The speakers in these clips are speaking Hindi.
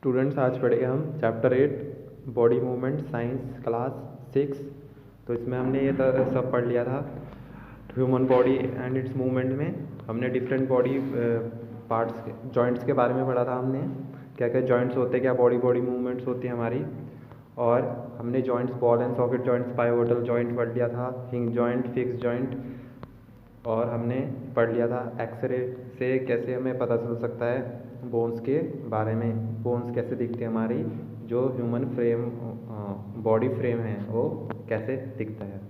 स्टूडेंट्स, आज पढ़ेंगे हम chapter 8 body movement science class 6। तो इसमें हमने ये सब पढ़ लिया था। Human body and it's movement में हमने डिफरेंट बॉडी पार्ट्स के जॉइंट्स के बारे में पढ़ा था। हमने क्या क्या जॉइंट्स होते हैं, क्या बॉडी बॉडी मूवमेंट्स होती हैं हमारी। और हमने joints, ball and socket joints, pivotal joint पढ़ लिया था, हिंग जॉइंट, फिक्स जॉइंट। और हमने पढ़ लिया था एक्सरे से कैसे हमें पता चल सकता है बोन्स के बारे में, बोन्स कैसे दिखते हैं, हमारी जो ह्यूमन फ्रेम बॉडी फ्रेम है वो कैसे दिखता है।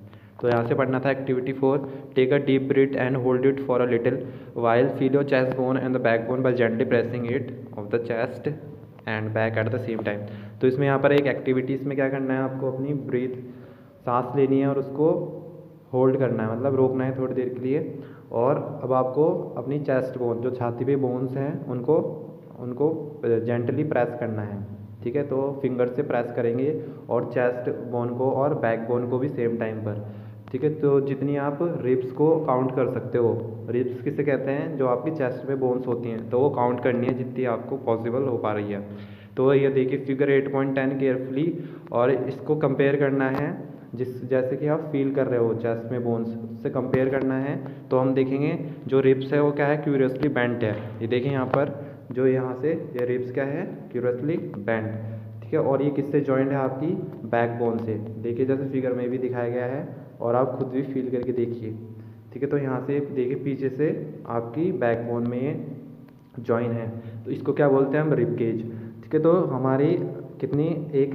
तो यहाँ से पढ़ना था activity 4। Take a deep breath and hold it for a little while, feel your chest bone and the back bone by gently pressing it of the chest and back at the same time. तो इसमें यहाँ पर एक एक्टिविटी, इसमें क्या करना है, आपको अपनी ब्रीथ सांस लेनी है और उसको होल्ड करना है, मतलब रोकना है थोड़ी देर के लिए। और अब आपको अपनी चेस्ट बोन, जो छाती पे बोन्स हैं, उनको जेंटली प्रेस करना है। ठीक है, तो फिंगर से प्रेस करेंगे और चेस्ट बोन को और बैक बोन को भी सेम टाइम पर। ठीक है, तो जितनी आप रिब्स को काउंट कर सकते हो, रिब्स किसे कहते हैं, जो आपकी चेस्ट में बोन्स होती हैं, तो वो काउंट करनी है जितनी आपको पॉसिबल हो पा रही है। तो ये देखिए फिगर 8.10 केयरफुली, और इसको कंपेयर करना है जैसे कि आप फील कर रहे हो चेस्ट में बोन्स, उससे कंपेयर करना है। तो हम देखेंगे जो रिब्स है वो क्या है, क्यूरियसली बेंट है। ये देखें यहाँ पर, जो यहाँ से ये रिब्स क्या है, क्यूरियसली बेंट। ठीक है, और ये किससे जॉइंट है, आपकी बैक बोन से। देखिए जैसे फिगर में भी दिखाया गया है, और आप खुद भी फील करके देखिए। ठीक है, तो यहाँ से देखिए पीछे से आपकी बैक बोन में ये जॉइन है, तो इसको क्या बोलते हैं हम, रिब केज। ठीक है, तो हमारी कितनी, एक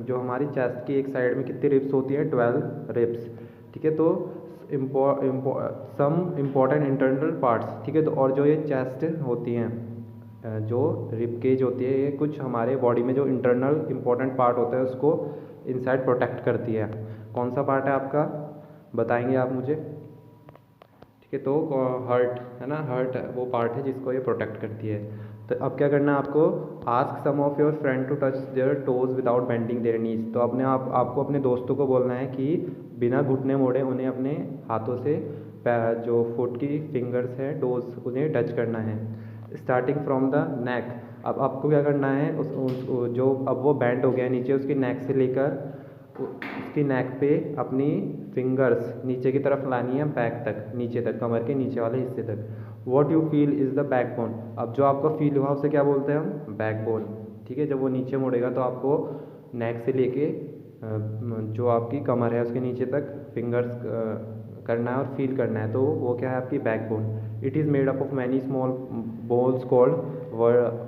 जो हमारी चेस्ट की एक साइड में कितनी रिब्स होती है, 12 रिब्स। ठीक है, तो सम इम्पॉर्टेंट इंटरनल पार्ट्स। ठीक है, तो और जो ये चेस्ट होती हैं, जो रिब केज होती है, ये कुछ हमारे बॉडी में जो इंटरनल इम्पॉर्टेंट पार्ट होता है उसको इनसाइड प्रोटेक्ट करती है। कौन सा पार्ट है आपका, बताएंगे आप मुझे। ठीक है, तो हार्ट है ना, हार्ट वो पार्ट है जिसको ये प्रोटेक्ट करती है। तो अब क्या करना है आपको, ask some of your friend to touch their toes without bending their knees. तो आपको अपने दोस्तों को बोलना है कि बिना घुटने मोड़े उन्हें अपने हाथों से जो फुट की फिंगर्स हैं, टोज, उन्हें टच करना है, स्टार्टिंग फ्रॉम द नेक। अब आपको क्या करना है, जो अब वो बैंड हो गया नीचे, उसकी नेक से लेकर उसकी नेक पे अपनी फिंगर्स नीचे की तरफ लानी है, बैक तक, नीचे तक, कमर के नीचे वाले हिस्से तक। What you feel is the back bone. अब जो आपको फील हुआ उसे क्या बोलते हैं हम, बैक बोन। ठीक है, जब वो नीचे मुड़ेगा तो आपको नेक से लेके जो आपकी कमर है उसके नीचे तक फिंगर्स करना है और फील करना है, तो वो क्या है, आपकी backbone. It is made up of many small bones called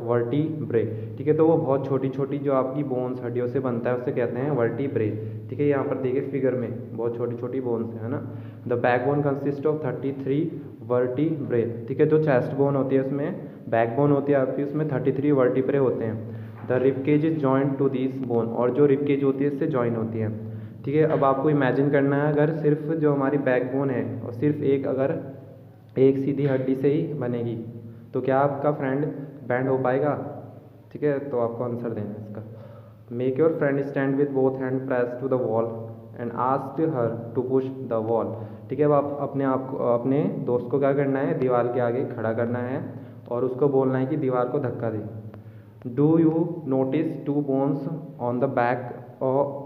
vertebrae. ठीक है, तो वो बहुत छोटी छोटी जो आपकी बोन्स, हड्डियों से बनता है, उसे कहते हैं वर्टीब्रे। ठीक है, यहाँ पर देखिए फिगर में बहुत छोटी छोटी बोन्स है ना। The back bone consist of 33 वर्टीब्रे। ठीक है, जो चेस्ट बोन होती है उसमें, बैक बोन होती है आपकी, उसमें 33 वर्टीब्रे होते हैं। The rib cage is joint to this bone, और जो रिब केज होती है इससे जॉइन होती है। ठीक है, अब आपको इमेजिन करना है, अगर सिर्फ जो हमारी बैक बोन है और सिर्फ अगर एक सीधी हड्डी से ही बनेगी, तो क्या आपका फ्रेंड बैंड हो पाएगा। ठीक है, तो आपको आंसर देना है इसका। Make your friend stand with both hand press to the wall and ask her to push the wall. ठीक है, अब आप अपने दोस्त को क्या करना है, दीवार के आगे खड़ा करना है और उसको बोलना है कि दीवार को धक्का दे। Do you notice two bones on the back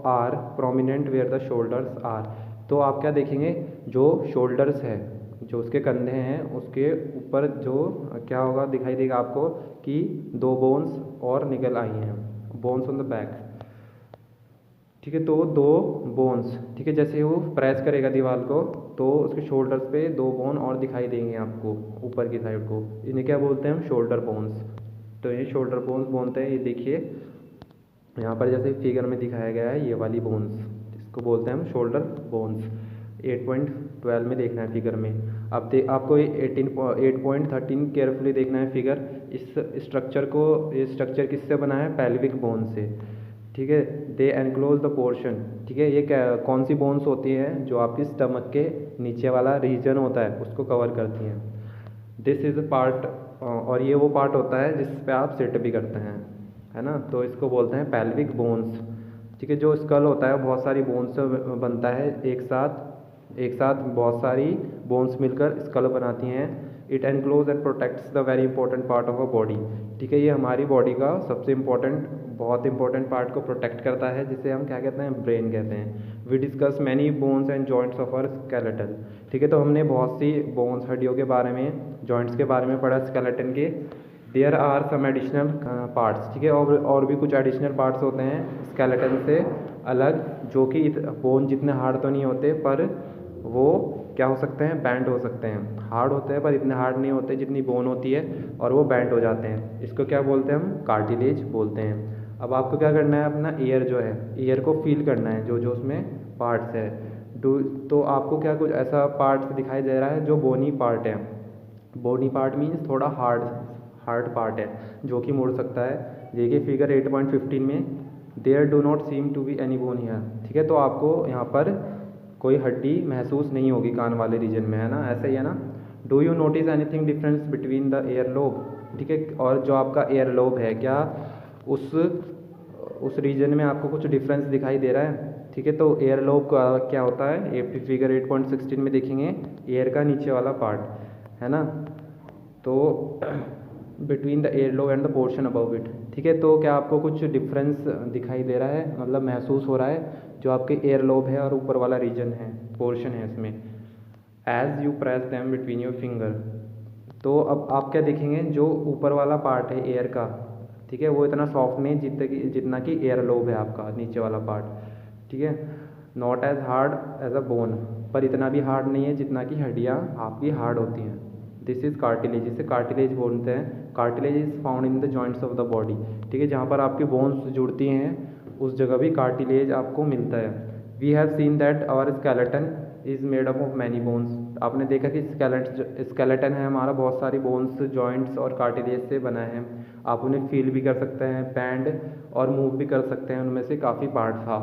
are prominent where the shoulders are. तो आप क्या देखेंगे, जो शोल्डर्स है, जो उसके कंधे हैं, उसके ऊपर जो क्या होगा, दिखाई देगा आपको कि 2 बोन्स और निकल आई हैं, बोन्स ऑन द बैक। ठीक है, तो 2 बोन्स, ठीक है, जैसे वो प्रेस करेगा दीवार को तो उसके शोल्डर्स पे 2 बोन और दिखाई देंगे आपको ऊपर की साइड को। इन्हें क्या बोलते हैं हम, शोल्डर बोन्स। तो ये शोल्डर बोन्स बोलते हैं। ये देखिए यहाँ पर जैसे फिगर में दिखाया गया है, ये वाली बोन्स, इसको बोलते हैं हम शोल्डर बोन्स। 8.12 में देखना है फिगर में। अब आपको ये 8.13 केयरफुली देखना है फिगर। इस स्ट्रक्चर को, ये स्ट्रक्चर किससे बना है, पेल्विक बोन से। ठीक है, दे एनक्लोज द पोर्शन। ठीक है, ये कौन सी बोन्स होती हैं, जो आपकी स्टमक के नीचे वाला रीजन होता है उसको कवर करती हैं। दिस इज़ पार्ट, और ये वो पार्ट होता है जिस पे आप सिट भी करते हैं, है ना, तो इसको बोलते हैं पेल्विक बोन्स। ठीक है, जो स्कल होता है बहुत सारी बोन्स से बनता है, एक साथ बहुत सारी बोन्स मिलकर स्कल बनाती हैं, it enclose and protects the very important part of a body. ठीक है, ये हमारी बॉडी का सबसे इम्पोर्टेंट, बहुत इंपॉर्टेंट पार्ट को प्रोटेक्ट करता है, जिसे हम क्या कहते हैं, ब्रेन कहते हैं। We discuss many bones and joints of our skeleton. ठीक है, तो हमने बहुत सी बोन्स, हड्डियों के बारे में, जॉइंट्स के बारे में पढ़ा स्केलेटन के। There are some additional parts. ठीक है, और भी कुछ एडिशनल पार्ट्स होते हैं स्केलेटन से अलग, जो कि बोन जितने हार्ड तो नहीं होते, पर वो क्या हो सकते हैं, बैंड हो सकते हैं। हार्ड होते हैं पर इतने हार्ड नहीं होते जितनी बोन होती है, और वो बैंड हो जाते हैं। इसको क्या बोलते हैं हम, कार्टिलेज बोलते हैं। अब आपको क्या करना है, अपना ईयर जो है, ईयर को फील करना है, जो जो उसमें पार्ट्स है। तो आपको क्या कुछ ऐसा पार्ट्स दिखाई दे रहा है जो बोनी पार्ट है। बोनी पार्ट मीन्स थोड़ा हार्ड पार्ट है, जो कि मुड़ सकता है। देखिए फिगर 8.15 में, there do not seem to be any bone here. ठीक है, तो आपको यहाँ पर कोई हड्डी महसूस नहीं होगी कान वाले रीजन में, है ना, ऐसा ही है ना। Do you notice anything difference between the air lobe. ठीक है, और जो आपका एयर लोब है, क्या उस रीजन में आपको कुछ डिफरेंस दिखाई दे रहा है। ठीक है, तो एयर लोब का क्या होता है, फिगर 8.16 में देखेंगे, एयर का नीचे वाला पार्ट, है ना। तो between the air lobe and the portion above it. ठीक है, तो क्या आपको कुछ डिफरेंस दिखाई दे रहा है, मतलब महसूस हो रहा है, जो आपके एयर लोब है और ऊपर वाला रीजन है, पोर्शन है इसमें। As you press them between your finger. तो अब आप क्या देखेंगे, जो ऊपर वाला पार्ट है एयर का, ठीक है, वो इतना सॉफ्ट नहीं जितना कि एयर लोब है आपका नीचे वाला पार्ट। ठीक है, not as hard as a bone, पर इतना भी हार्ड नहीं है जितना कि हड्डियाँ आपकी हार्ड होती हैं। दिस इज़ कार्टिलेज, इसे कार्टिलेज बोलते हैं। Cartilage is found in the joints of the body. ठीक है, जहाँ पर आपकी बोन्स जुड़ती हैं उस जगह भी कार्टिलेज आपको मिलता है। We have seen that our skeleton is made up of many bones. आपने देखा कि स्केलेटन है हमारा बहुत सारी बोन्स, जॉइंट्स और कार्टिलेज से बना है। आप उन्हें फील भी कर सकते हैं, बैंड और मूव भी कर सकते हैं, उनमें से काफ़ी पार्ट था।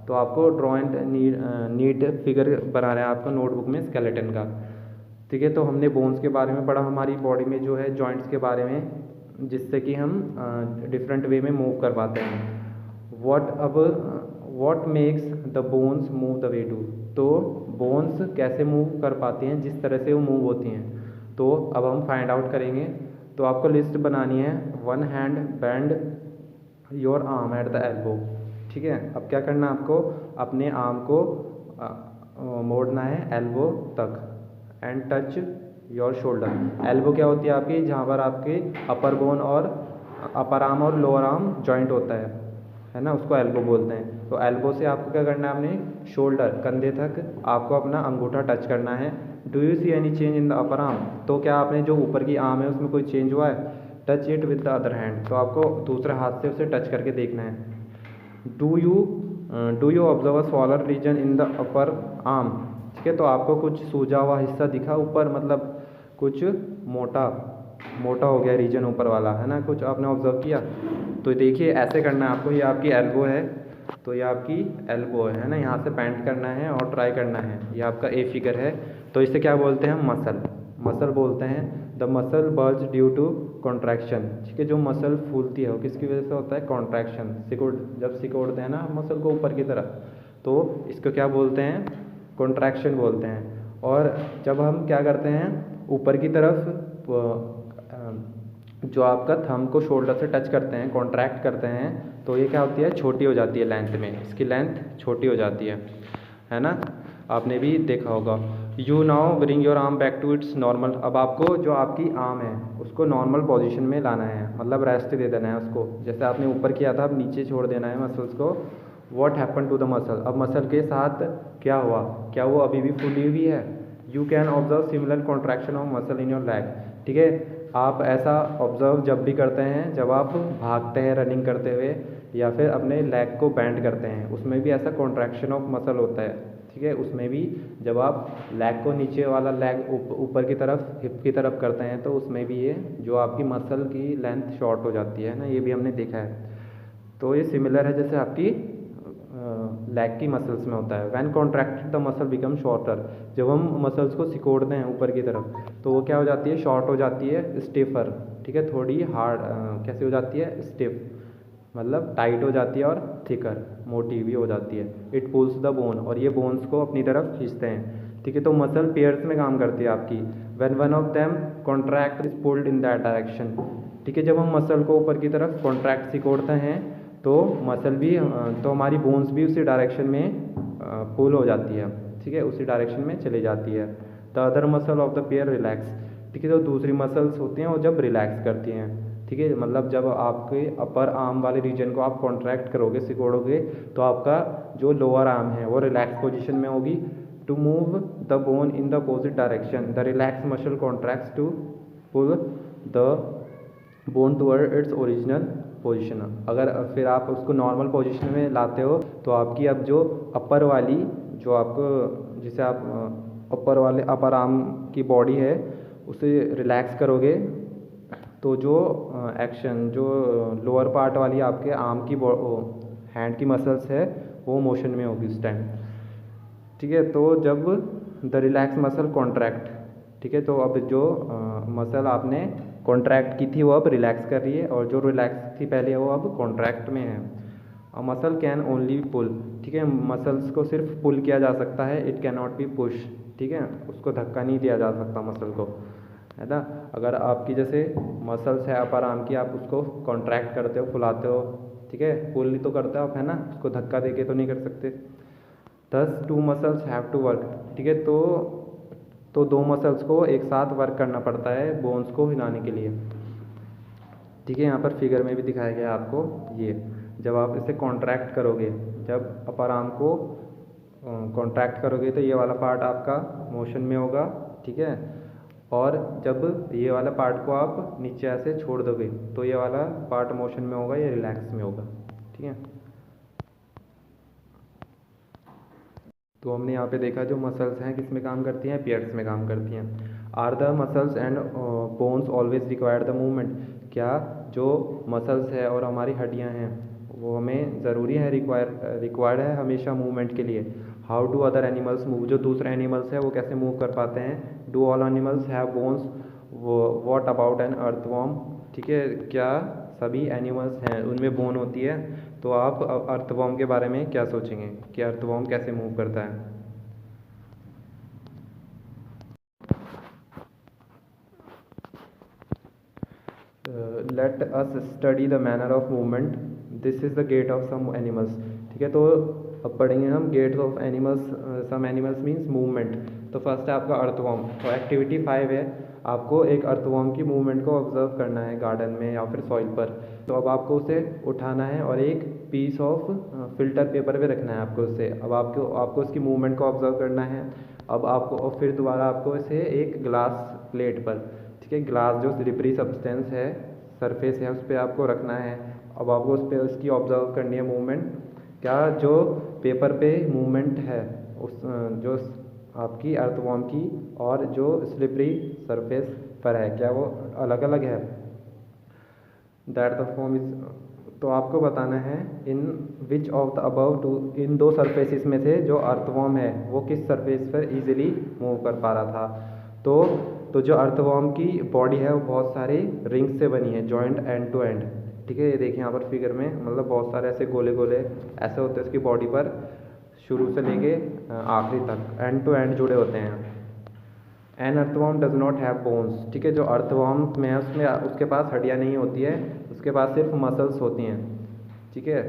तो आपको ड्रॉ एंड नीट फिगर बना रहे हैं आपका नोटबुक में स्केलेटन का। ठीक है, तो हमने बोन्स के बारे में पढ़ा, हमारी बॉडी में जो है जॉइंट्स के बारे में, जिससे कि हम डिफरेंट वे में मूव कर पाते हैं। What makes the bones move the way to. तो बोन्स कैसे मूव कर पाती हैं, जिस तरह से वो मूव होती हैं, तो अब हम फाइंड आउट करेंगे। तो आपको लिस्ट बनानी है। One hand bend your arm at the elbow. ठीक है, अब क्या करना है आपको, अपने आर्म को मोड़ना है एल्बो तक, and touch your shoulder. Elbow क्या होती है आपकी, जहाँ पर आपकी अपर बोन और अपर आर्म और लोअर आर्म जॉइंट होता है ना, उसको एल्बो बोलते हैं। तो एल्बो से आपको क्या करना है, अपने शोल्डर, कंधे तक आपको अपना अंगूठा टच करना है। Do you see any change in the upper arm. तो क्या आपने जो ऊपर की आर्म है उसमें कोई चेंज हुआ है। Touch it with the other hand. तो आपको दूसरे हाथ से उसे टच करके देखना है। Do you observe a swollen region in the upper arm. ठीक है, तो आपको कुछ सूजा हुआ हिस्सा दिखा ऊपर, मतलब कुछ मोटा हो गया रीजन ऊपर वाला, है ना, कुछ आपने ऑब्जर्व किया। तो देखिए ऐसे करना है आपको, ये आपकी एल्बो है, तो ये आपकी एल्बो है ना, यहाँ से पेंट करना है और ट्राई करना है। ये आपका ए फिगर है। तो इसे क्या बोलते हैं हम, मसल बोलते हैं। The muscle bulge due to contraction. ठीक है, जो मसल फूलती है वो किसकी वजह से होता है, कॉन्ट्रैक्शन। जब सिकोड़ते हैं ना मसल को ऊपर की तरफ, तो इसको क्या बोलते हैं, कॉन्ट्रैक्शन बोलते हैं। और जब हम क्या करते हैं, ऊपर की तरफ जो आपका थंब को शोल्डर से टच करते हैं, कॉन्ट्रैक्ट करते हैं, तो ये क्या होती है, छोटी हो जाती है लेंथ में, इसकी लेंथ छोटी हो जाती है ना, आपने भी देखा होगा। You now bring your arm back to its normal. अब आपको जो आपकी आर्म है उसको नॉर्मल पोजीशन में लाना है, मतलब रेस्ट दे देना है उसको। जैसे आपने ऊपर किया था, अब नीचे छोड़ देना है मसल्स को। What happen to the muscle. अब मसल के साथ क्या हुआ, क्या वो अभी भी फूली हुई है। You can observe similar contraction of muscle in your lag. ठीक है, आप ऐसा ऑब्जर्व जब भी करते हैं, जब आप भागते हैं रनिंग करते हुए, या फिर अपने लेग को बेंड करते हैं, उसमें भी ऐसा कॉन्ट्रैक्शन ऑफ मसल होता है। ठीक है, उसमें भी जब आप लेग को नीचे वाला लेग ऊपर की तरफ, हिप की तरफ करते हैं, तो उसमें भी ये जो आपकी मसल की लेंथ शॉर्ट हो जाती है ना, ये भी हमने देखा है। तो ये सिमिलर है जैसे आपकी लेग की मसल्स में होता है। When contracted the muscle become shorter. जब हम मसल्स को सिकोड़ते हैं ऊपर की तरफ, तो वो क्या हो जाती है, शॉर्ट हो जाती है, स्टिफर। ठीक है, थोड़ी हार्ड कैसे हो जाती है, स्टिफ, मतलब टाइट हो जाती है, और थिकर, मोटी भी हो जाती है। इट पुल्स द बोन, और ये बोन्स को अपनी तरफ खींचते हैं। ठीक है। तो मसल पेयर्स में काम करती है आपकी। When one of them contract is pulled in that direction, ठीक है। जब हम मसल को ऊपर की तरफ कॉन्ट्रैक्ट सिकोड़ते हैं तो मसल भी तो हमारी बोन्स भी उसी डायरेक्शन में पुल हो जाती है, ठीक है, उसी डायरेक्शन में चली जाती है। The other muscle of the pair relax, ठीक है। तो दूसरी मसल्स होती हैं वो जब रिलैक्स करती हैं, ठीक है। मतलब जब आपके अपर आर्म वाले रीजन को आप कॉन्ट्रैक्ट करोगे, सिकोड़ोगे, तो आपका जो लोअर आर्म है वो रिलैक्स पोजिशन में होगी। To move the bone in the opposite direction the relax muscle contracts to pull the bone toward its original position. अगर फिर आप उसको नॉर्मल पोजीशन में लाते हो तो आपकी अब जो अपर वाली जो आपको जिसे आप अपर वाले अपर आर्म की बॉडी है उसे रिलैक्स करोगे तो जो एक्शन जो लोअर पार्ट वाली आपके आर्म की हैंड की मसल्स है वो मोशन में होगी उस टाइम, ठीक है। तो जब द रिलैक्स मसल कॉन्ट्रैक्ट, ठीक है, तो अब जो मसल आपने कॉन्ट्रैक्ट की थी वो अब रिलैक्स कर रही है और जो रिलैक्स थी पहले वो अब कॉन्ट्रैक्ट में है। मसल कैन ओनली पुल, ठीक है, मसल्स को सिर्फ पुल किया जा सकता है, it can not be push, ठीक है, उसको धक्का नहीं दिया जा सकता मसल को, है ना। अगर आपकी जैसे मसल्स है अपर आर्म की, आप उसको कॉन्ट्रैक्ट करते हो, फुलाते हो, ठीक है, पुल नहीं तो करते हो आप, है ना, उसको धक्का दे के तो नहीं कर सकते। Thus two muscles have to work, ठीक है, तो दो मसल्स को एक साथ वर्क करना पड़ता है बोन्स को हिलाने के लिए, ठीक है। यहाँ पर फिगर में भी दिखाया गया है आपको, ये जब आप इसे कॉन्ट्रैक्ट करोगे, जब अपर आर्म को कॉन्ट्रैक्ट करोगे तो ये वाला पार्ट आपका मोशन में होगा, ठीक है, और जब ये वाला पार्ट को आप नीचे ऐसे छोड़ दोगे तो ये वाला पार्ट मोशन में होगा, ये रिलैक्स में होगा, ठीक है। तो हमने यहाँ पे देखा जो मसल्स हैं किस में काम करती हैं, पेयर्स में काम करती हैं। Are the muscles and bones always require the movement, क्या जो मसल्स है और हमारी हड्डियाँ हैं वो हमें ज़रूरी है, रिक्वायर्ड है हमेशा मूवमेंट के लिए। How do other animals move, जो दूसरे एनिमल्स है वो कैसे मूव कर पाते हैं। Do all animals have bones, what about an earthworm, ठीक है, क्या सभी एनिमल्स हैं उनमें बोन होती है। तो आप अर्थवॉर्म के बारे में क्या सोचेंगे कि अर्थवॉर्म कैसे मूव करता है। Let us study the manner of movement, this is the gait of some animals, ठीक है। तो अब पढ़ेंगे हम gaits of animals, some animals means movement. तो फर्स्ट है आपका अर्थवॉर्म, तो एक्टिविटी 5 है, आपको एक अर्थवॉर्म की मूवमेंट को ऑब्जर्व करना है गार्डन में या फिर सॉइल पर। तो अब आपको उसे उठाना है और एक पीस ऑफ फिल्टर पेपर पे रखना है आपको उसे। अब आपको उसकी मूवमेंट को ऑब्जर्व करना है। अब आपको और फिर दोबारा आपको इसे एक ग्लास प्लेट पर, ठीक है, ग्लास जो स्लिपरी सब्सटेंस है, सरफेस है, उस पर आपको रखना है। अब आपको उस पर उसकी ऑब्जर्व करनी है मूवमेंट, क्या जो पेपर पे मूवमेंट है उस जो आपकी अर्थवॉर्म की और जो स्लिपरी सरफेस पर है क्या वो अलग अलग है। दैट द फॉर्म इज, तो आपको बताना है in which of the above two, इन दो सरफेसिस में से जो अर्थवॉर्म है वो किस सरफेस पर इजीली मूव कर पा रहा था। तो जो अर्थवॉर्म की बॉडी है वो बहुत सारे रिंग्स से बनी है, जॉइंट एंड टू एंड, ठीक है। ये देखिए यहाँ पर फिगर में, मतलब बहुत सारे ऐसे गोले गोले ऐसे होते हैं उसकी बॉडी पर, शुरू से लेके आखिरी तक एंड टू एंड जुड़े होते हैं। An earthworm does not have bones, ठीक है, जो अर्थवॉर्म में है उसमें उसके पास हड्डियाँ नहीं होती है, उसके पास सिर्फ मसल्स होती हैं, ठीक है।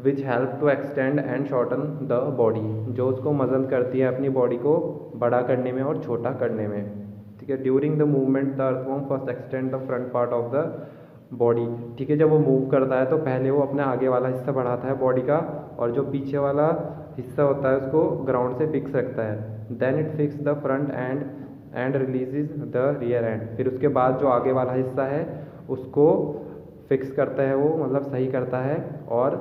Which help to extend and shorten the body, जो उसको मदद करती है अपनी बॉडी को बड़ा करने में और छोटा करने में, ठीक है। During the movement the earthworm first extend the front part of the body, ठीक है, जब वो मूव करता है तो पहले वो अपना आगे वाला हिस्सा बढ़ाता है बॉडी का और जो पीछे वाला हिस्सा होता है उसको ग्राउंड से फिक्स रखता है। Then it fix the front end releases the rear end, फिर उसके बाद जो आगे वाला हिस्सा है उसको फिक्स करता है वो, मतलब सही करता है, और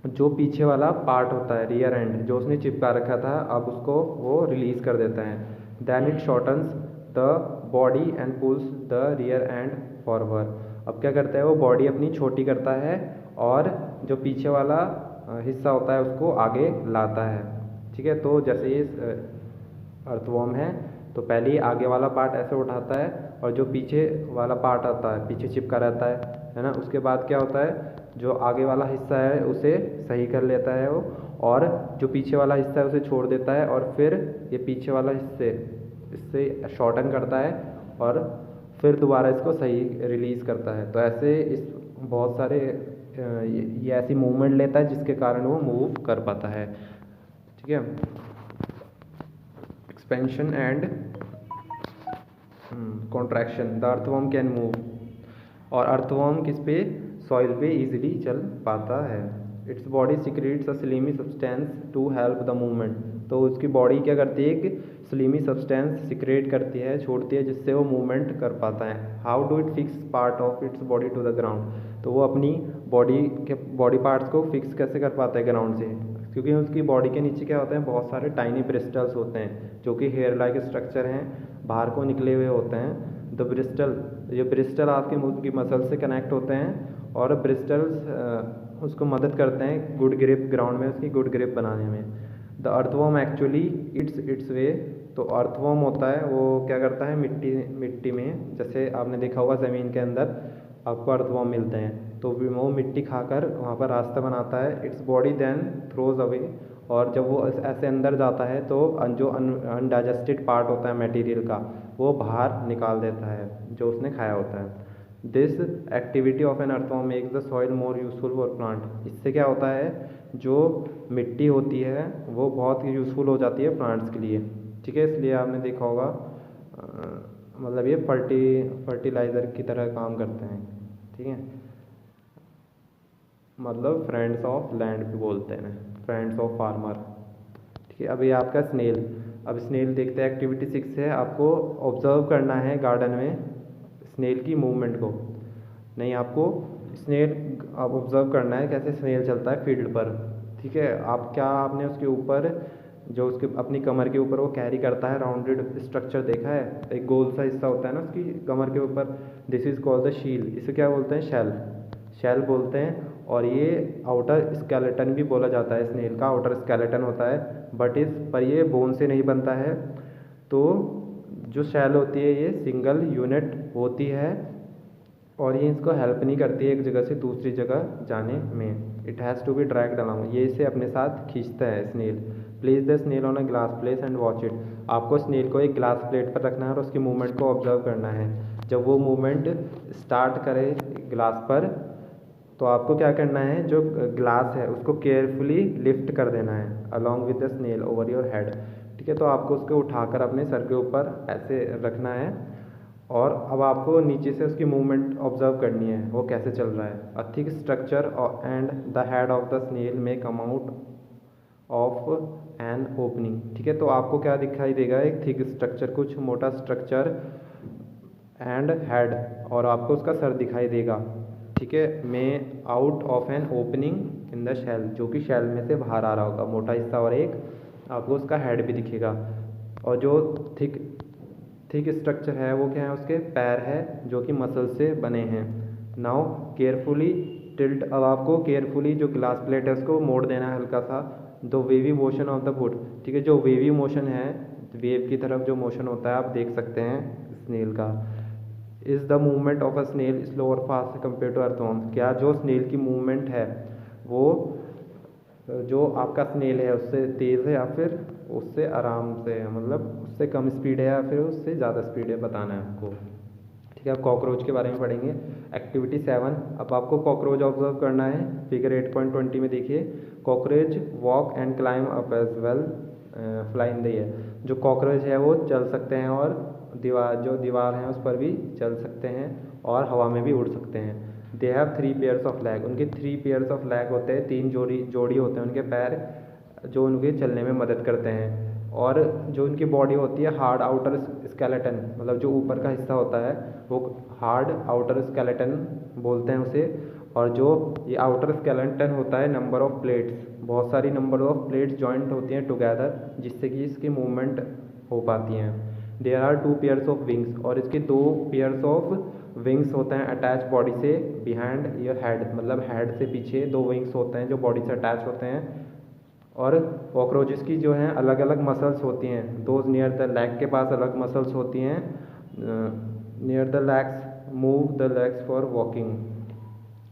जो पीछे वाला पार्ट होता है रियर एंड जो उसने चिपका रखा था अब उसको वो रिलीज कर देता है। Then it shortens the body and pulls the rear end forward, अब क्या करता है वो बॉडी अपनी छोटी करता है और जो पीछे वाला हिस्सा होता है उसको आगे लाता है, ठीक है। तो जैसे ये अर्थवॉर्म है तो पहले ही आगे वाला पार्ट ऐसे उठाता है और जो पीछे वाला पार्ट आता है पीछे चिपका रहता है ना, उसके बाद क्या होता है जो आगे वाला हिस्सा है उसे सही कर लेता है वो और जो पीछे वाला हिस्सा है उसे छोड़ देता है, और फिर ये पीछे वाला इससे शॉर्टन करता है और फिर दोबारा इसको सही रिलीज़ करता है। तो ऐसे इस बहुत सारे ये ऐसी मूवमेंट लेता है जिसके कारण वो मूव कर पाता है। ठीक है, expansion and contraction. The earthworm can move, और अर्थवर्म किस पे, सॉइल पे इजीली चल पाता है। Its body secretes a slimy substance to help the movement. तो उसकी बॉडी क्या करती है, एक स्लिमी सब्सटेंस सिक्रेट करती है, छोड़ती है, जिससे वो मूवमेंट कर पाता है। How do it fix part of its body to the ground. तो वो अपनी बॉडी पार्ट्स को फिक्स कैसे कर पाता है ग्राउंड से, क्योंकि उसकी बॉडी के नीचे क्या होते हैं, बहुत सारे टाइनी ब्रिस्टल्स होते हैं जो कि हेयर लाइक स्ट्रक्चर हैं, बाहर को निकले हुए होते हैं। द ब्रिस्टल, ये ब्रिस्टल आपके मुंह की मसल से कनेक्ट होते हैं, और ब्रिस्टल्स उसको मदद करते हैं गुड ग्रिप, ग्राउंड में उसकी गुड ग्रिप बनाने में। द अर्थवर्म एक्चुअली इट्स वे। तो अर्थवर्म होता है वो क्या करता है, मिट्टी में, जैसे आपने देखा होगा ज़मीन के अंदर आपको अर्थवर्म मिलते हैं, तो वो मिट्टी खाकर वहाँ पर रास्ता बनाता है। Its body then throws away, और जब वो ऐसे अंदर जाता है तो जो अनडाइजेस्टेड पार्ट होता है मटेरियल का, वो बाहर निकाल देता है जो उसने खाया होता है। This activity of an earthworm makes the soil more useful for plant. इससे क्या होता है, जो मिट्टी होती है वो बहुत यूज़फुल हो जाती है प्लांट्स के लिए। ठीक है, इसलिए आपने देखा होगा मतलब ये फर्टिलाइज़र की तरह काम करते हैं। ठीक है, मतलब फ्रेंड्स ऑफ लैंड भी बोलते हैं, फ्रेंड्स ऑफ फार्मर। ठीक है, अब ये आपका स्नेल। अब स्नेल देखते हैं, एक्टिविटी 6 है, आपको ऑब्जर्व करना है गार्डन में स्नेल की मूवमेंट को। नहीं, आपको स्नेल आप ऑब्जर्व करना है कैसे स्नेल चलता है फील्ड पर। ठीक है, आपने उसके ऊपर जो उसके अपनी कमर के ऊपर वो कैरी करता है राउंडेड स्ट्रक्चर देखा है, एक गोल सा हिस्सा होता है ना उसकी कमर के ऊपर, दिस इज कॉल्ड द शील। इसे क्या बोलते हैं, शेल बोलते हैं। और ये आउटर स्केलेटन भी बोला जाता है, स्नेल का आउटर स्केलेटन होता है, पर ये बोन से नहीं बनता है। तो जो शेल होती है ये सिंगल यूनिट होती है, और ये इसको हेल्प नहीं करती है एक जगह से दूसरी जगह जाने में। It has to be dragged along, ये इसे अपने साथ खींचता है snail. Place the snail on a glass place and watch it. आपको स्नेल को एक ग्लास प्लेट पर रखना है और उसकी मूवमेंट को ऑब्जर्व करना है। जब वो मूवमेंट स्टार्ट करे ग्लास पर, तो आपको क्या करना है, जो ग्लास है उसको केयरफुली लिफ्ट कर देना है along with the snail over your head. ठीक है, तो आपको उसको उठाकर अपने सर के ऊपर ऐसे रखना है, और अब आपको नीचे से उसकी मूवमेंट ऑब्जर्व करनी है वो कैसे चल रहा है। A thick structure and the head of the snail may come out of an opening. ठीक है, तो आपको क्या दिखाई देगा, एक थिक स्ट्रक्चर, कुछ मोटा स्ट्रक्चर एंड हेड, और आपको उसका सर दिखाई देगा। ठीक है, में out of an opening in the shell, जो कि शेल में से बाहर आ रहा होगा मोटा हिस्सा, और एक आपको उसका हेड भी दिखेगा। और जो थिक स्ट्रक्चर है वो क्या है, उसके पैर है जो कि मसल से बने हैं। नाउ केयरफुली टिल्ट, अब आपको केयरफुली जो ग्लास प्लेट है उसको मोड़ देना है हल्का सा। The wavy motion of the foot. ठीक है, जो वेवी मोशन है, वेव की तरफ जो मोशन होता है आप देख सकते हैं स्नेल का। Is the movement of a snail slow और फास्ट कंपेयर टू अर्थवर्म। क्या जो स्नेल की मूवमेंट है वो जो आपका स्नेल है उससे तेज़ है या फिर उससे आराम से है, मतलब उससे कम स्पीड है या फिर उससे ज़्यादा स्पीड है, बताना है आपको। ठीक है, अब कॉकरोच के बारे में पढ़ेंगे। एक्टिविटी 7, अब आपको कॉकरोच ऑब्जर्व करना है। फिगर 8.20 में देखिए, cockroach walk and climb up as well fly in the air. जो कॉकरोच है वो चल सकते हैं, और दीवार है उस पर भी चल सकते हैं, और हवा में भी उड़ सकते हैं। They have 3 pairs of leg, उनके 3 पेयर्स ऑफ लेग होते हैं, 3 जोड़ी होते हैं उनके पैर, जो उनके चलने में मदद करते हैं। और जो उनकी बॉडी होती है हार्ड आउटर स्केलेटन, मतलब जो ऊपर का हिस्सा होता है वो हार्ड आउटर स्केलेटन बोलते हैं उसे। और जो ये आउटर स्केलेटन होता है, नंबर ऑफ प्लेट्स, बहुत सारी नंबर ऑफ प्लेट्स जॉइंट होती हैं टुगेदर, जिससे कि इसकी मूवमेंट हो पाती हैं। There are 2 pairs of wings, और इसके 2 पेयर्स ऑफ विंग्स होते हैं अटैच बॉडी से बिहाइंड योर हेड, मतलब हेड से पीछे 2 विंग्स होते हैं जो बॉडी से अटैच होते हैं। और कॉकरोचेस की जो हैं अलग अलग मसल्स होती हैं, दोज नियर द लेग के पास अलग मसल्स होती हैं, near the legs move the legs for walking.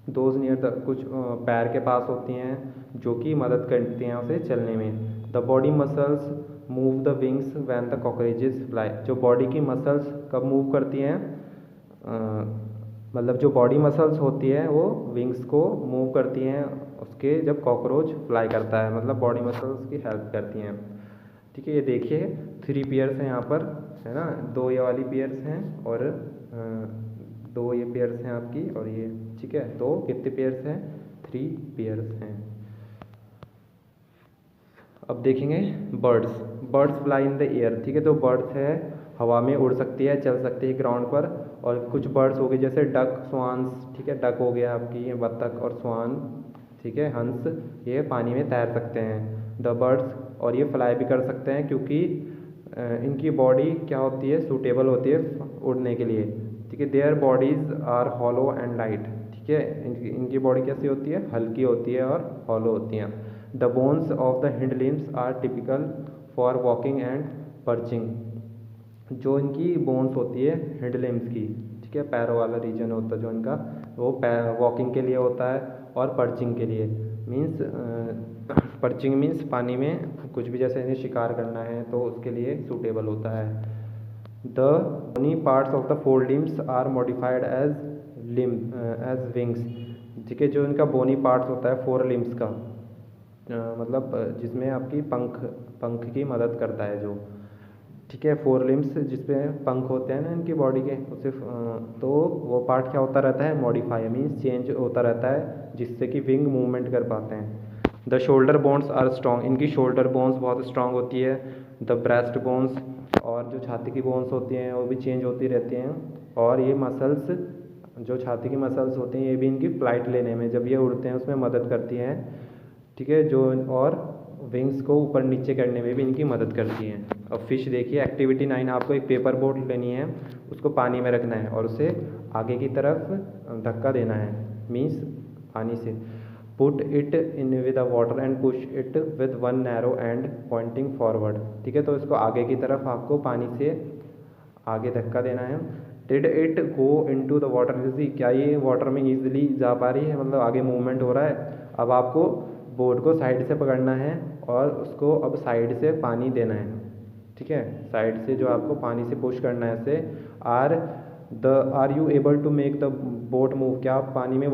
Those near the कुछ पैर के पास होती हैं जो कि मदद करती हैं उसे चलने में। The body muscles move the wings when the cockroaches fly. जो बॉडी की मसल्स कब मूव करती हैं, मतलब जो बॉडी मसल्स होती है वो विंग्स को मूव करती हैं उसके जब कॉकरोच फ्लाई करता है, मतलब बॉडी मसल्स की हेल्प करती हैं। ठीक है, ये देखिए 3 पेयर्स हैं यहाँ पर, है ना, 2 ये वाली पेयर्स हैं और 2 ये पेयर्स हैं आपकी और ये। ठीक है, तो कितने पेयर्स हैं, 3 पेयर्स हैं। अब देखेंगे birds. Birds fly in the air. ठीक है, तो बर्ड्स है हवा में उड़ सकती है, चल सकती है ग्राउंड पर। और कुछ बर्ड्स हो गए जैसे डक, स्वान्स। ठीक है, डक हो गया आपकी, ये बत्तख और स्वान। ठीक है, हंस, ये पानी में तैर सकते हैं। द बर्ड्स, और ये फ्लाई भी कर सकते हैं क्योंकि इनकी बॉडी क्या होती है, सूटेबल होती है उड़ने के लिए। ठीक है, their bodies are hollow and light. ठीक है, इनकी बॉडी कैसी होती है, हल्की होती है और हॉलो होती हैं। The bones of the hind limbs are typical for walking and perching. जो इनकी बोन्स होती है हिंड लिम्स की, ठीक है, पैरों वाला रीजन होता है जो इनका, वो वॉकिंग के लिए होता है और पर्चिंग के लिए। मीन्स पर्चिंग मीन्स पानी में कुछ भी जैसे इन्हें शिकार करना है तो उसके लिए सूटेबल होता है। The bony parts of the fore limbs are modified as wings. ठीक है, जो इनका बोनी पार्ट्स होता है 4 लिम्स का, मतलब जिसमें आपकी पंख की मदद करता है जो। ठीक है, 4 लिम्स जिसमें पंख होते हैं ना इनकी बॉडी के, उसे तो वो पार्ट क्या होता रहता है, मॉडिफाई मीन्स चेंज होता रहता है जिससे कि विंग मूवमेंट कर पाते हैं। The shoulder bones are strong. इनकी शोल्डर बोन्स बहुत स्ट्रॉन्ग होती है। द ब्रेस्ट बोन्स, और जो छाती की बोन्स होती हैं वो भी चेंज होती रहती हैं। और ये मसल्स, जो छाती की मसल्स होती हैं ये भी इनकी फ्लाइट लेने में, जब ये उड़ते हैं उसमें मदद करती हैं। ठीक है, जो और विंग्स को ऊपर नीचे करने में भी इनकी मदद करती हैं। अब फिश देखिए, एक्टिविटी 9, आपको एक पेपर बोट लेनी है, उसको पानी में रखना है और उसे आगे की तरफ धक्का देना है, मीन्स पानी से। Put it in with a water and push it with 1 narrow and Poynting forward. ठीक है, तो इसको आगे की तरफ आपको पानी से आगे धक्का देना है। Did it go into the water easy. क्या ये वाटर में ईजिली जा पा रही है, मतलब आगे मूवमेंट हो रहा है। अब आपको बोट को साइड से पकड़ना है और उसको अब साइड से पानी देना है। ठीक है, साइड से जो आपको पानी से पुश करना है इसे। Are you able to make the boat move. क्या आप पानी में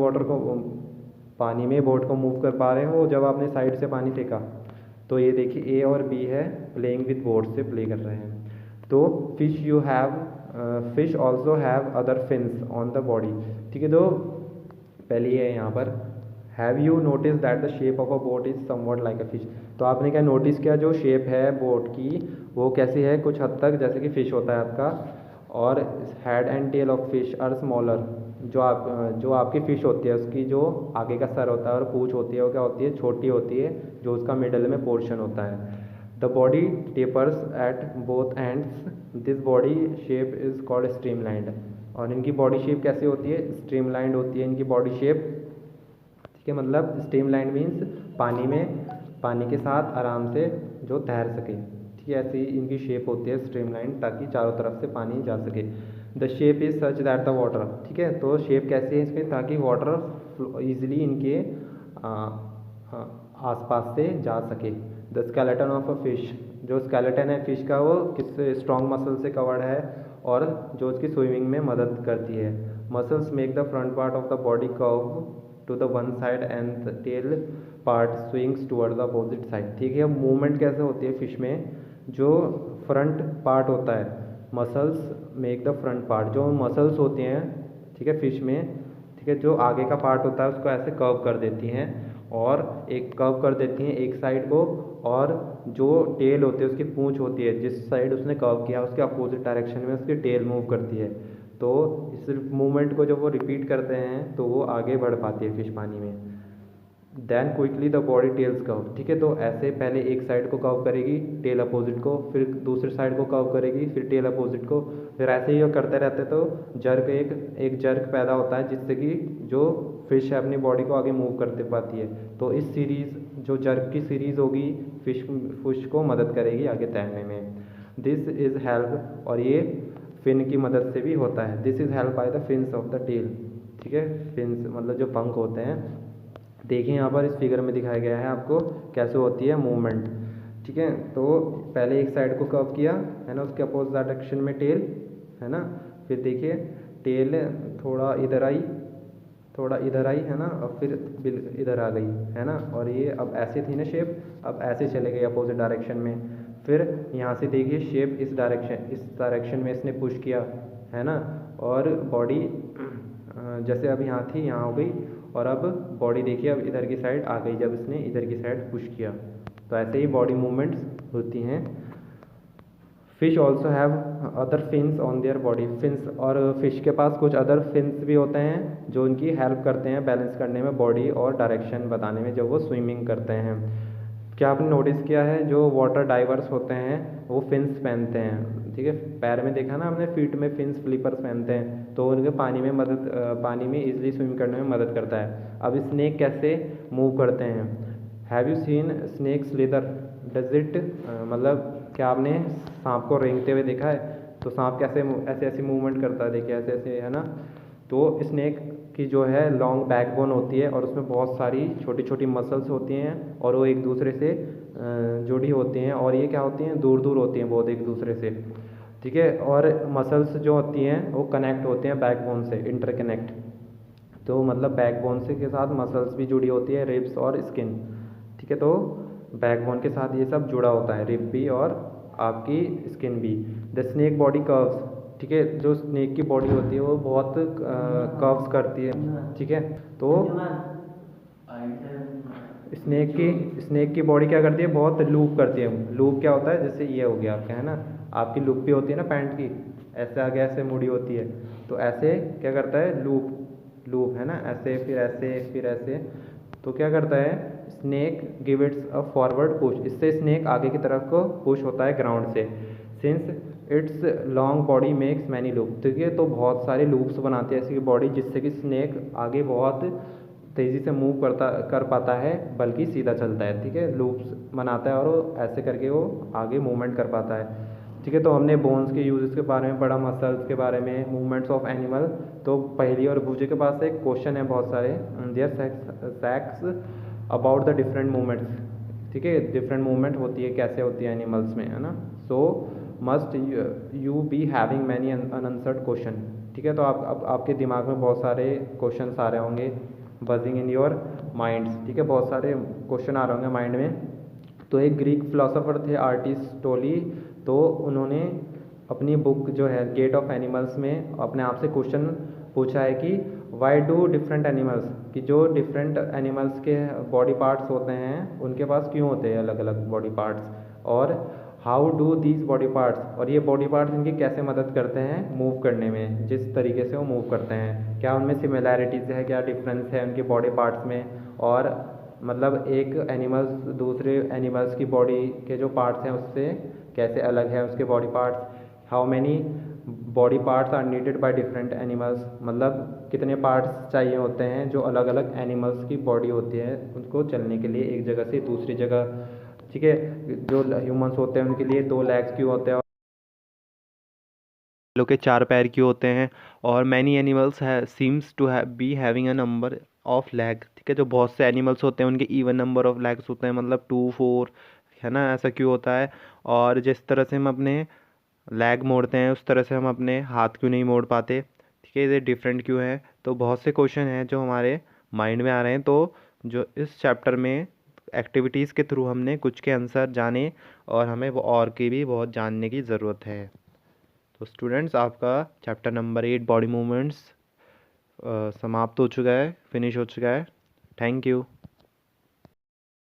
बोट को मूव कर पा रहे हो जब आपने साइड से पानी फेंका। तो ये देखिए ए और बी है, प्लेइंग विद बोट से प्ले कर रहे हैं। तो fish also have other fins on the body. ठीक है, तो पहले ये है यहाँ पर, have you notice that the shape of a boat is somewhat like a fish. तो आपने क्या नोटिस किया, जो शेप है बोट की वो कैसी है, कुछ हद तक जैसे कि फिश होता है आपका। और head and tail of fish are smaller. जो आपकी फ़िश होती है उसकी जो आगे का सर होता है और पूँछ होती है वो क्या होती है, छोटी होती है, जो उसका मिडल में पोर्शन होता है। The body tapers at both ends. This body shape is called streamlined. और इनकी बॉडी शेप कैसी होती है, स्ट्रीमलाइंड होती है इनकी बॉडी शेप। ठीक है, मतलब स्ट्रीमलाइंड मीन्स पानी के साथ आराम से जो तैर सके। ठीक है, ऐसी इनकी शेप होती है स्ट्रीमलाइंड, ताकि चारों तरफ से पानी जा सके। The shape is such that the water. ठीक है, तो शेप कैसी है इसकी, ताकि वाटर ईजिली इनके आसपास से जा सके। The skeleton of a fish. जो स्केलेटन है फिश का वो किससे, स्ट्रॉन्ग मसल से कवर्ड है और जो उसकी स्विमिंग में मदद करती है। Muscles make the front part of the body curve to the one side and the tail part swings toward the opposite side. ठीक है, अब मूवमेंट कैसे होती है फिश में, जो फ्रंट पार्ट होता है, muscles make the front part, जो मसल्स होती हैं, ठीक है, फिश में, ठीक है, जो आगे का पार्ट होता है उसको ऐसे कर्व कर देती हैं और एक कर्व कर देती हैं एक साइड को, और जो टेल होती है उसकी पूंछ होती है, जिस साइड उसने कर्व किया उसके अपोजिट डायरेक्शन में उसकी टेल मूव करती है। तो इस मूवमेंट को जब वो रिपीट करते हैं तो वो आगे बढ़ पाती है फिश पानी में। Then quickly the body tails curve. ठीक है, तो ऐसे पहले एक साइड को कर्व करेगी टेल अपोजिट को, फिर दूसरी साइड को कर्व करेगी फिर टेल अपोजिट को, फिर ऐसे ही वो करते रहते तो जर्क एक जर्क पैदा होता है जिससे कि जो फिश है अपनी बॉडी को आगे मूव करते पाती है। तो इस सीरीज़, जो जर्क की सीरीज़ होगी, फिश को मदद करेगी आगे तैरने में। दिस इज़ हेल्प, और ये फिन की मदद से भी होता है। This is help by the fins of the tail. ठीक है, फिन्स मतलब जो पंख होते हैं। देखिए यहाँ पर इस फिगर में दिखाया गया है आपको कैसे होती है मूवमेंट। ठीक है, तो पहले एक साइड को कर्व किया है ना, उसके अपोजिट डायरेक्शन में टेल है ना, फिर देखिए टेल थोड़ा इधर आई, थोड़ा इधर आई है ना, और फिर इधर आ गई है ना, और ये अब ऐसे थी ना शेप, अब ऐसे चले गई अपोजिट डायरेक्शन में। फिर यहाँ से देखिए शेप इस डायरेक्शन में इसने पुश किया है ना, और बॉडी जैसे अब यहाँ थी यहाँ हो गई, और अब बॉडी देखिए अब इधर की साइड आ गई जब इसने इधर की साइड पुश किया। तो ऐसे ही बॉडी मूवमेंट्स होती हैं। Fish also have other fins on their body. Fins, और फिश के पास कुछ अदर फिन्स भी होते हैं जो उनकी हेल्प करते हैं बैलेंस करने में बॉडी और डायरेक्शन बताने में जब वो स्विमिंग करते हैं। क्या आपने नोटिस किया है जो वाटर डाइवर्स होते हैं वो फिन्स पहनते हैं। ठीक है, पैर में देखा ना हमने, फीट में फिन्स फ्लिपर्स पहनते हैं, तो उनके पानी में इजीली स्विम करने में मदद करता है। अब स्नेक कैसे मूव करते हैं। Have you seen snake slither does it, मतलब क्या आपने सांप को रेंगते हुए देखा है। तो सांप कैसे ऐसे ऐसे मूवमेंट करता है, देखिए ऐसे ऐसे है ना। तो स्नेक की जो है लॉन्ग बैकबोन होती है और उसमें बहुत सारी छोटी छोटी मसल्स होती हैं और वो एक दूसरे से जुड़ी होती हैं, और ये क्या होती हैं, दूर दूर होती हैं बहुत एक दूसरे से। ठीक है, और मसल्स जो होती हैं वो कनेक्ट होते हैं बैकबोन से, इंटरकनेक्ट। तो मतलब बैकबोन से के साथ मसल्स भी जुड़ी होती है, रिब्स और स्किन। ठीक है, तो बैकबोन के साथ ये सब जुड़ा होता है, रिब भी और आपकी स्किन भी। द स्नेक बॉडी कर्व्स, ठीक है, जो स्नेक की बॉडी होती है वो बहुत कर्व्स करती है। ठीक है, तो स्नेक की बॉडी क्या करती है, बहुत लूप करती है। लूप क्या होता है, जैसे ये हो गया आपका है ना, आपकी लूप भी होती है ना पैंट की, ऐसे आगे ऐसे मुड़ी होती है, तो ऐसे क्या करता है लूप है ना, ऐसे फिर ऐसे फिर ऐसे। तो क्या करता है snake give it's a forward push, इससे स्नेक आगे की तरफ को पुश होता है ग्राउंड से। Since it's long body makes many loop, ठीक है, तो बहुत सारे लूप्स बनाती है ऐसी बॉडी जिससे कि स्नेक आगे बहुत तेज़ी से मूव कर पाता है, बल्कि सीधा चलता है। ठीक है, लूप्स बनाता है और वो ऐसे करके वो आगे मूवमेंट कर पाता है। ठीक है, तो हमने बोन्स के यूजेस के बारे में पढ़ा, मसल्स के बारे में, मूवमेंट्स ऑफ एनिमल। तो पहली और भूजे के पास एक क्वेश्चन है बहुत सारे, there facts about the different movements. ठीक है, डिफरेंट मूवमेंट होती है कैसे होती है एनिमल्स में, है ना। सो must you be having many unanswered question. ठीक है, तो अब आपके दिमाग में बहुत सारे क्वेश्चन आ रहे होंगे, बजिंग इन योर माइंड्स। ठीक है, बहुत सारे क्वेश्चन आ रहे होंगे माइंड में। तो एक ग्रीक फिलोसोफर थे अरिस्टोटल, तो उन्होंने अपनी बुक जो है गेट ऑफ एनिमल्स में अपने आप से क्वेश्चन पूछा है कि वाई डू डिफरेंट एनिमल्स, कि जो डिफरेंट एनिमल्स के बॉडी पार्ट्स होते हैं उनके पास क्यों होते हैं अलग अलग बॉडी पार्ट्स, और how do these body parts, और ये बॉडी पार्ट्स इनकी कैसे मदद करते हैं मूव करने में, जिस तरीके से वो मूव करते हैं, क्या उनमें सिमिलैरिटीज़ है, क्या डिफरेंस है उनके बॉडी पार्ट्स में, और मतलब एक एनिमल्स दूसरे एनिमल्स की बॉडी के जो पार्ट्स हैं उससे कैसे अलग है उसके body parts. How many body parts are needed by different animals, मतलब कितने पार्ट्स चाहिए होते हैं जो अलग अलग एनिमल्स की बॉडी होती है उनको चलने के लिए एक जगह से दूसरी जगह। ठीक है, जो ह्यूमंस होते हैं उनके लिए 2 लेग्स क्यों होते हैं, लोग के 4 पैर क्यों होते हैं, और many animals seems to be having a number of leg. ठीक है, जो बहुत से एनिमल्स होते हैं उनके इवन नंबर ऑफ लेग्स होते हैं, मतलब 2 4 है ना, ऐसा क्यों होता है। और जिस तरह से हम अपने लेग मोड़ते हैं उस तरह से हम अपने हाथ क्यों नहीं मोड़ पाते। ठीक है, ये डिफरेंट क्यों है। तो बहुत से क्वेश्चन हैं जो हमारे माइंड में आ रहे हैं, तो जो इस चैप्टर में एक्टिविटीज़ के थ्रू हमने कुछ के आंसर जाने, और हमें वो और की भी बहुत जानने की ज़रूरत है। तो स्टूडेंट्स, आपका चैप्टर नंबर 8 बॉडी मूवमेंट्स समाप्त हो चुका है, फिनिश हो चुका है। Thank you.